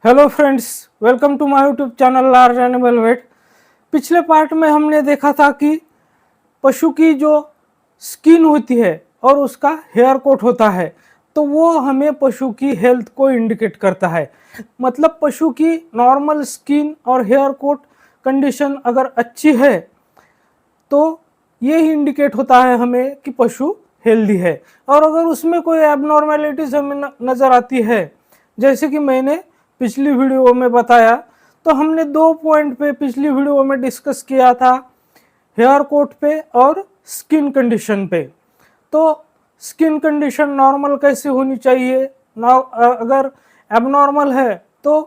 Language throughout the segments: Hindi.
Hello friends, welcome to my YouTube channel large animal vet. पिछले पार्ट में हमने देखा था कि पशु की जो स्किन होती है और उसका हेयर कोट होता है तो वो हमें पशु की हेल्थ को इंडिकेट करता है। मतलब पशु की नॉर्मल स्किन और हेयर कोट कंडीशन अगर अच्छी है तो ये ही इंडिकेट होता है हमें कि पशु हेल्दी है। और अगर उसमें कोई एबनॉर्मेलिटीज हमें नज़र आती है, जैसे कि मैंने पिछली वीडियो में बताया, तो हमने 2 पॉइंट पे पिछली वीडियो में डिस्कस किया था, हेयर कोट पे और स्किन कंडीशन पे। तो स्किन कंडीशन नॉर्मल कैसे होनी चाहिए, अगर एबनॉर्मल है तो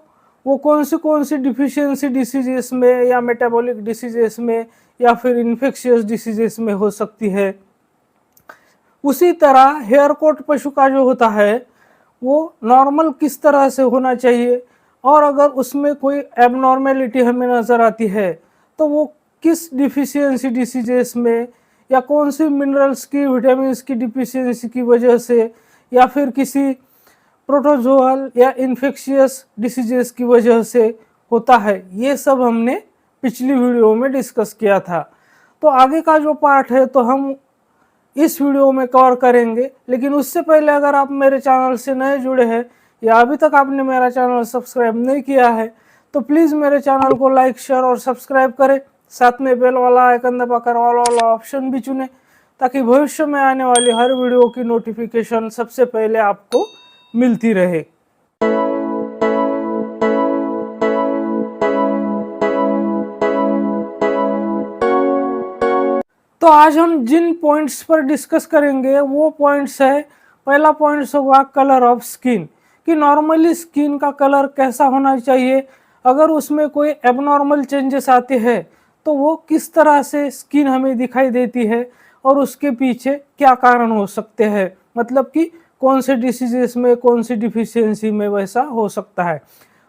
वो कौन सी डिफिशियंसी डिसीजेस में या मेटाबॉलिक डिसीजेस में या फिर इन्फेक्शियस डिसीजेस में हो सकती है। उसी तरह हेयर कोट पशु का जो होता है वो नॉर्मल किस तरह से होना चाहिए, और अगर उसमें कोई एबनॉर्मेलिटी हमें नज़र आती है तो वो किस डिफिशियंसी डिसीजेस में या कौन सी मिनरल्स की विटामिन्स की डिफिशियंसी की वजह से या फिर किसी प्रोटोजोअल या इन्फेक्शियस डिसीजेस की वजह से होता है, ये सब हमने पिछली वीडियो में डिस्कस किया था। तो आगे का जो पार्ट है तो हम इस वीडियो में कवर करेंगे। लेकिन उससे पहले अगर आप मेरे चैनल से नए जुड़े हैं या अभी तक आपने मेरा चैनल सब्सक्राइब नहीं किया है तो प्लीज़ मेरे चैनल को लाइक, शेयर और सब्सक्राइब करें। साथ में बेल वाला आइकन दबाकर ऑल वाला ऑप्शन भी चुनें ताकि भविष्य में आने वाली हर वीडियो की नोटिफिकेशन सबसे पहले आपको मिलती रहे। तो आज हम जिन पॉइंट्स पर डिस्कस करेंगे वो पॉइंट्स है, पहला पॉइंट्स होगा कलर ऑफ स्किन, कि नॉर्मली स्किन का कलर कैसा होना चाहिए, अगर उसमें कोई एबनॉर्मल चेंजेस आते हैं तो वो किस तरह से स्किन हमें दिखाई देती है और उसके पीछे क्या कारण हो सकते हैं, मतलब कि कौन से डिसीजेस में कौन सी डिफिशियंसी में वैसा हो सकता है।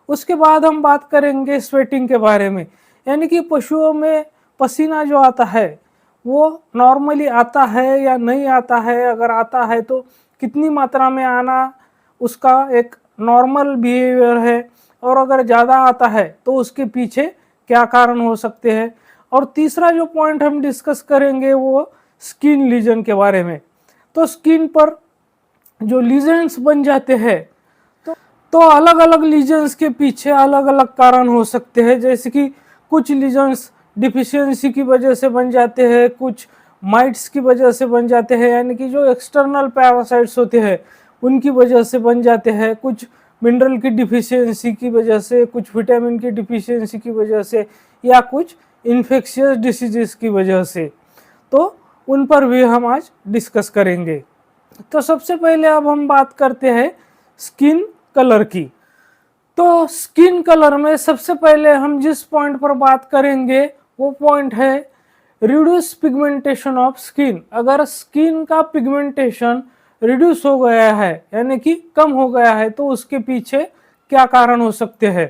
उसके बाद हम बात करेंगे स्वेटिंग के बारे में, यानी कि पशुओं में पसीना जो आता है वो नॉर्मली आता है या नहीं आता है, अगर आता है तो कितनी मात्रा में आना उसका एक नॉर्मल बिहेवियर है, और अगर ज़्यादा आता है तो उसके पीछे क्या कारण हो सकते हैं। और तीसरा जो पॉइंट हम डिस्कस करेंगे वो स्किन लीजन के बारे में। तो स्किन पर जो लीजन्स बन जाते हैं तो अलग अलग लीजन्स के पीछे अलग अलग कारण हो सकते हैं, जैसे कि कुछ लीजन्स डिफिशियंसी की वजह से बन जाते हैं, कुछ माइट्स की वजह से बन जाते हैं, यानी कि जो एक्सटर्नल पैरासाइट्स होते हैं उनकी वजह से बन जाते हैं, कुछ मिनरल की डिफिशियंसी की वजह से, कुछ विटामिन की डिफिशियंसी की वजह से, या कुछ इन्फेक्शियस डिसीजेस की वजह से। तो उन पर भी हम आज डिस्कस करेंगे। तो सबसे पहले अब हम बात करते हैं स्किन कलर की। तो स्किन कलर में सबसे पहले हम जिस पॉइंट पर बात करेंगे वो पॉइंट है रिड्यूस पिगमेंटेशन ऑफ स्किन। अगर स्किन का पिगमेंटेशन रिड्यूस हो गया है यानी कि कम हो गया है तो उसके पीछे क्या कारण हो सकते हैं।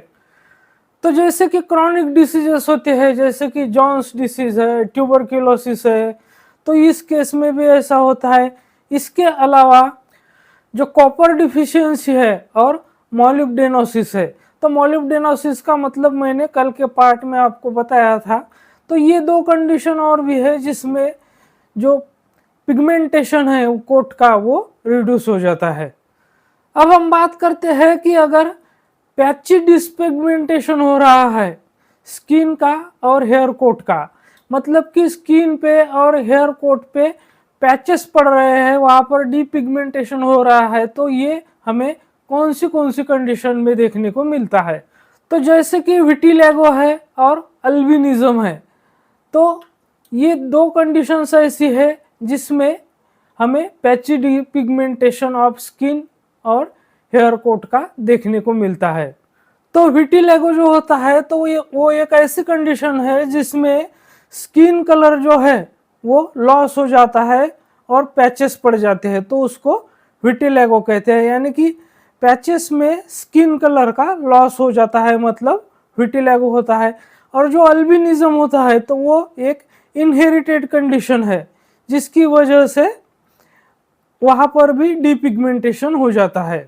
तो जैसे कि क्रॉनिक डिसीजेस होते हैं, जैसे कि जॉन्स डिसीज है, ट्यूबरक्यूलोसिस है, तो इस केस में भी ऐसा होता है। इसके अलावा जो कॉपर डिफिशियंसी है और मोलिब्डेनोसिस है, तो मोलिब्डेनोसिस का मतलब मैंने कल के पार्ट में आपको बताया था। तो ये दो कंडीशन और भी है जिसमें जो पिगमेंटेशन है कोट का वो रिड्यूस हो जाता है। अब हम बात करते हैं कि अगर पैची डिसपिगमेंटेशन हो रहा है स्किन का और हेयर कोट का, मतलब कि स्किन पे और हेयर कोट पे पैचेस पड़ रहे हैं, वहाँ पर डीपिगमेंटेशन हो रहा है, तो ये हमें कौन सी कंडीशन में देखने को मिलता है। तो जैसे कि विटिलेगो है और अल्बिनिज्म है, तो ये दो कंडीशंस ऐसी है जिसमें हमें पैची डीपिगमेंटेशन ऑफ स्किन और हेयर कोट का देखने को मिलता है। तो विटिलेगो जो होता है तो वो एक ऐसी कंडीशन है जिसमें स्किन कलर जो है वो लॉस हो जाता है और पैचेस पड़ जाते हैं, तो उसको विटिलेगो कहते हैं। यानी कि पैचेस में स्किन कलर का लॉस हो जाता है, मतलब विटिलेगो होता है। और जो अल्बिनिज्म होता है तो वो एक इनहेरिटेड कंडीशन है जिसकी वजह से वहाँ पर भी डीपिगमेंटेशन हो जाता है।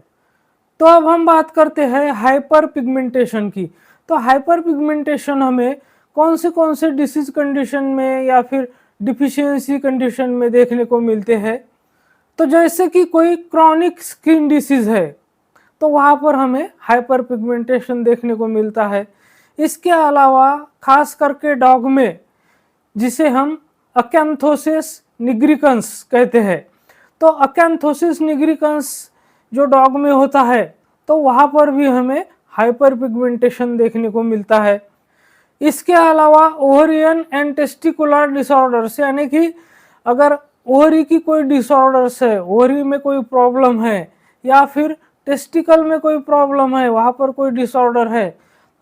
तो अब हम बात करते हैं हाइपर पिगमेंटेशन की। तो हाइपर पिगमेंटेशन हमें कौन से डिसीज कंडीशन में या फिर डिफिशियंसी कंडीशन में देखने को मिलते हैं। तो जैसे कि कोई क्रॉनिक स्किन डिसीज है तो वहाँ पर हमें हाइपर पिगमेंटेशन देखने को मिलता है। इसके अलावा खास करके डॉग में, जिसे हम अकैंथोसिस निग्रिकन्स कहते हैं, तो अकैंथोसिस निग्रिकन्स जो डॉग में होता है तो वहाँ पर भी हमें हाइपर पिगमेंटेशन देखने को मिलता है। इसके अलावा ओवरियन एंड टेस्टिकुलर डिसऑर्डर्स, यानी कि अगर ओवरी की कोई डिसऑर्डर्स है, ओवरी में कोई प्रॉब्लम है या फिर टेस्टिकल में कोई प्रॉब्लम है, वहाँ पर कोई डिसऑर्डर है,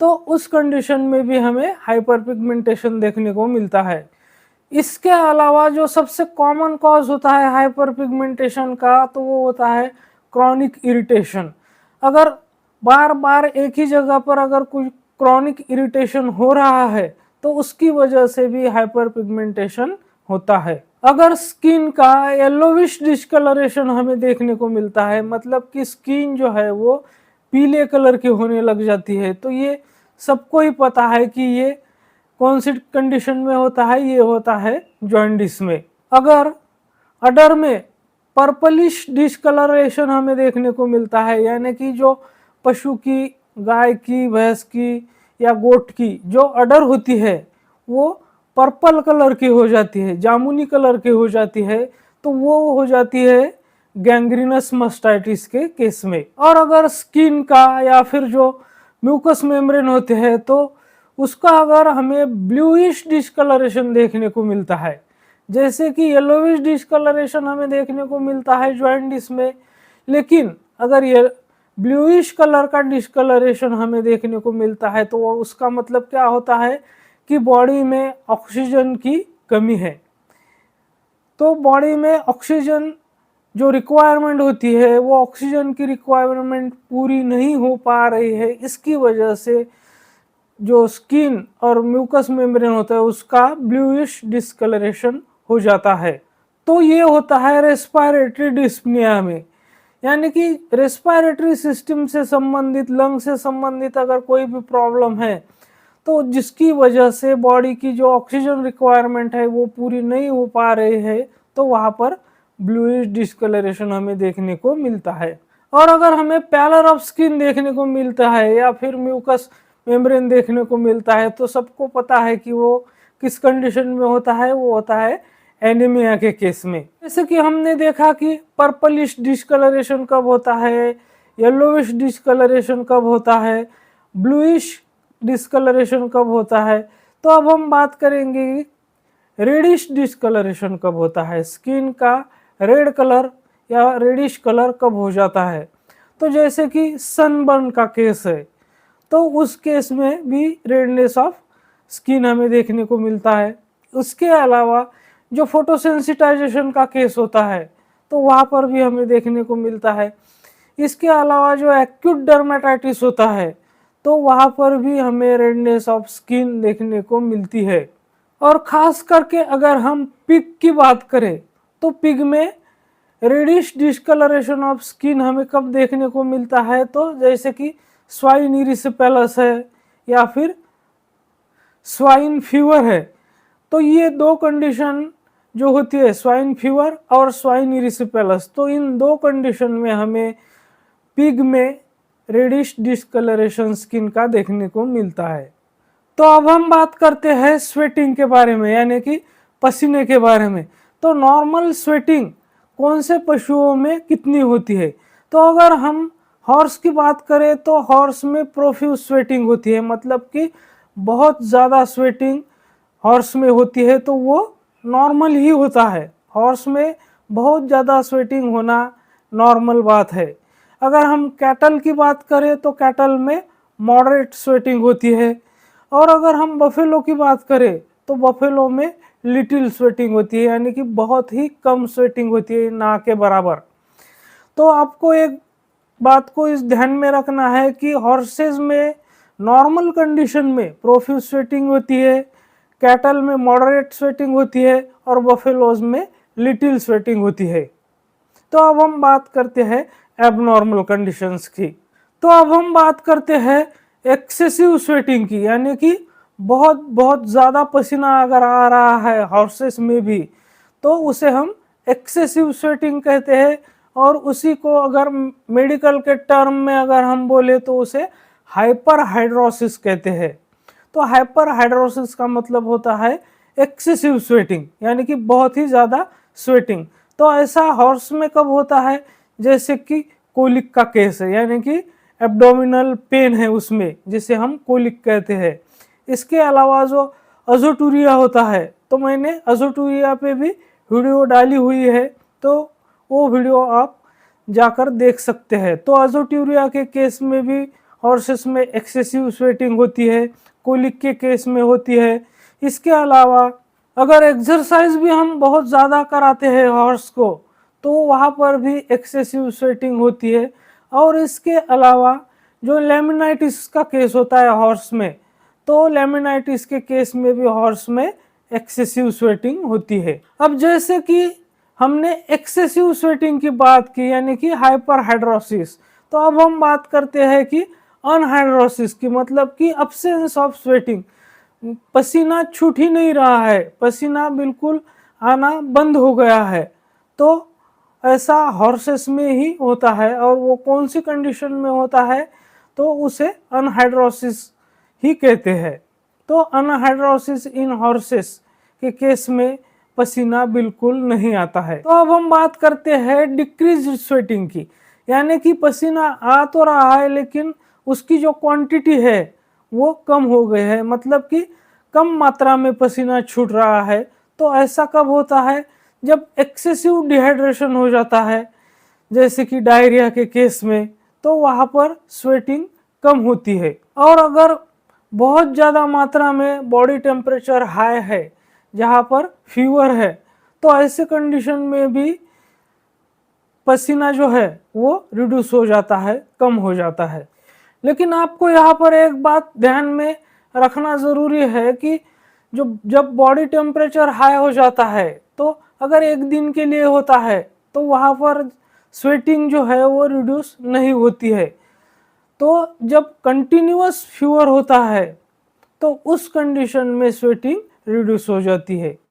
तो उस कंडीशन में भी हमें हाइपर पिगमेंटेशन देखने को मिलता है। इसके अलावा जो सबसे कॉमन कॉज होता है हाइपर पिगमेंटेशन का, तो वो होता है क्रॉनिक इरिटेशन। अगर बार बार एक ही जगह पर अगर कोई क्रॉनिक इरिटेशन हो रहा है तो उसकी वजह से भी हाइपर पिगमेंटेशन होता है। अगर स्किन का येलोविश डिस्कलरेशन हमें देखने को मिलता है, मतलब कि स्किन जो है वो पीले कलर की होने लग जाती है, तो ये सबको ही पता है कि ये कौन सी कंडीशन में होता है, ये होता है जॉन्डिस में। अगर अडर में पर्पलिश डिस्कलरेशन हमें देखने को मिलता है, यानी कि जो पशु की, गाय की, भैंस की या गोट की जो अडर होती है वो पर्पल कलर की हो जाती है, जामुनी कलर की हो जाती है, तो वो हो जाती है गैंग्रीनस मास्टाइटिस के केस में। और अगर स्किन का या फिर जो म्यूकस मेम्ब्रेन होते हैं तो उसका अगर हमें ब्लूइश डिस्कलरेशन देखने को मिलता है, जैसे कि येलोविश डिस्कलरेशन हमें देखने को मिलता है जॉन्डिस में, लेकिन अगर ये ब्लूइश कलर का डिस्कलरेशन हमें देखने को मिलता है तो उसका मतलब क्या होता है कि बॉडी में ऑक्सीजन की कमी है। तो बॉडी में ऑक्सीजन जो रिक्वायरमेंट होती है वो ऑक्सीजन की रिक्वायरमेंट पूरी नहीं हो पा रही है, इसकी वजह से जो स्किन और म्यूकस मेम्ब्रेन होता है उसका ब्लूइश डिस्कलरेशन हो जाता है। तो ये होता है रेस्पिरेटरी डिस्पनिया में, यानी कि रेस्पिरेटरी सिस्टम से संबंधित, लंग से संबंधित अगर कोई भी प्रॉब्लम है तो जिसकी वजह से बॉडी की जो ऑक्सीजन रिक्वायरमेंट है वो पूरी नहीं हो पा रही है, तो वहाँ पर ब्लूइश डिस्कलरेशन हमें देखने को मिलता है। और अगर हमें पैलर ऑफ स्किन देखने को मिलता है या फिर म्यूकस मेम्ब्रेन देखने को मिलता है तो सबको पता है कि वो किस कंडीशन में होता है, वो होता है एनीमिया के केस में। जैसे कि हमने देखा कि पर्पलिश डिस्कलरेशन कब होता है, येलोविश डिस्कलरेशन कब होता है, ब्लूइश डिस्कलरेशन कब होता है, तो अब हम बात करेंगे रेडिश डिस्कलरेशन कब होता है, स्किन का रेड कलर या रेडिश कलर कब हो जाता है। तो जैसे कि सनबर्न का केस है तो उस केस में भी रेडनेस ऑफ स्किन हमें देखने को मिलता है। उसके अलावा जो फोटोसेंसिटाइजेशन का केस होता है तो वहाँ पर भी हमें देखने को मिलता है। इसके अलावा जो एक्यूट डर्मेटाइटिस होता है तो वहाँ पर भी हमें रेडनेस ऑफ स्किन देखने को मिलती है। और ख़ास करके अगर हम पिग की बात करें तो पिग में रेडिश डिस्कलरेशन ऑफ स्किन हमें कब देखने को मिलता है, तो जैसे कि स्वाइन इरिसिपेलस है या फिर स्वाइन फीवर है, तो ये दो कंडीशन जो होती है, स्वाइन फीवर और स्वाइन इरिसिपेलस, तो इन दो कंडीशन में हमें पिग में रेडिश डिस्कलरेशन स्किन का देखने को मिलता है। तो अब हम बात करते हैं स्वेटिंग के बारे में, यानी कि पसीने के बारे में। तो नॉर्मल स्वेटिंग कौन से पशुओं में कितनी होती है, तो अगर हम हॉर्स की बात करें तो हॉर्स में प्रोफ्यूज स्वेटिंग होती है, मतलब कि बहुत ज़्यादा स्वेटिंग हॉर्स में होती है, तो वो नॉर्मल ही होता है। हॉर्स में बहुत ज़्यादा स्वेटिंग होना नॉर्मल बात है। अगर हम कैटल की बात करें तो कैटल में मॉडरेट स्वेटिंग होती है, और अगर हम बफेलो की बात करें तो बफेलो में लिटिल स्वेटिंग होती है, यानी कि बहुत ही कम स्वेटिंग होती है, ना के बराबर। तो आपको एक बात को इस ध्यान में रखना है कि हॉर्सेज में नॉर्मल कंडीशन में प्रोफ्यूज स्वेटिंग होती है, कैटल में मॉडरेट स्वेटिंग होती है और बफेलोज में लिटिल स्वेटिंग होती है। तो अब हम बात करते हैं एबनॉर्मल कंडीशंस की। तो अब हम बात करते हैं एक्सेसिव स्वेटिंग की, यानी कि बहुत बहुत ज़्यादा पसीना अगर आ रहा है हॉर्सेस में भी तो उसे हम एक्सेसिव स्वेटिंग कहते हैं। और उसी को अगर मेडिकल के टर्म में अगर हम बोले तो उसे हाइपर हाइड्रोसिस कहते हैं। तो हाइपर हाइड्रोसिस का मतलब होता है एक्सेसिव स्वेटिंग, यानी कि बहुत ही ज़्यादा स्वेटिंग। तो ऐसा हॉर्स में कब होता है, जैसे कि कोलिक का केस है, यानी कि एब्डोमिनल पेन है उसमें, जिसे हम कोलिक कहते हैं। इसके अलावा जो अज़ोटूरिया होता है, तो मैंने अज़ोटूरिया पे भी वीडियो डाली हुई है, तो वो वीडियो आप जाकर देख सकते हैं। तो अज़ोटूरिया के केस में भी हॉर्सेस में एक्सेसिव स्वेटिंग होती है, कोलिक के केस में होती है। इसके अलावा अगर एक्सरसाइज भी हम बहुत ज़्यादा कराते हैं हॉर्स को तो वहाँ पर भी एक्सेसिव स्वेटिंग होती है। और इसके अलावा जो लेमिनाइटिस का केस होता है हॉर्स में, तो लेमिनाइटिस के केस में भी हॉर्स में एक्सेसिव स्वेटिंग होती है। अब जैसे कि हमने एक्सेसिव स्वेटिंग की बात की, यानी कि हाइपर हाइड्रोसिस, तो अब हम बात करते हैं कि अनहाइड्रोसिस की, मतलब कि अब्सेंस ऑफ स्वेटिंग। पसीना छूट ही नहीं रहा है, पसीना बिल्कुल आना बंद हो गया है। तो ऐसा हॉर्सेस में ही होता है। और वो कौन सी कंडीशन में होता है, तो उसे अनहाइड्रोसिस ही कहते हैं। तो अनहाइड्रोसिस इन हॉर्सेस के केस में पसीना बिल्कुल नहीं आता है। तो अब हम बात करते हैं डिक्रीज स्वेटिंग की, यानी कि पसीना आ तो रहा है लेकिन उसकी जो क्वांटिटी है वो कम हो गई है, मतलब कि कम मात्रा में पसीना छूट रहा है। तो ऐसा कब होता है, जब एक्सेसिव डिहाइड्रेशन हो जाता है, जैसे कि डायरिया के केस में, तो वहाँ पर स्वेटिंग कम होती है। और अगर बहुत ज़्यादा मात्रा में बॉडी टेम्परेचर हाई है, जहाँ पर फीवर है, तो ऐसे कंडीशन में भी पसीना जो है वो रिड्यूस हो जाता है, कम हो जाता है। लेकिन आपको यहाँ पर एक बात ध्यान में रखना ज़रूरी है कि जब बॉडी टेम्परेचर हाई हो जाता है, तो अगर एक दिन के लिए होता है तो वहाँ पर स्वेटिंग जो है वो रिड्यूस नहीं होती है। तो जब कंटिन्यूअस फीवर होता है तो उस कंडीशन में स्वेटिंग रिड्यूस हो जाती है।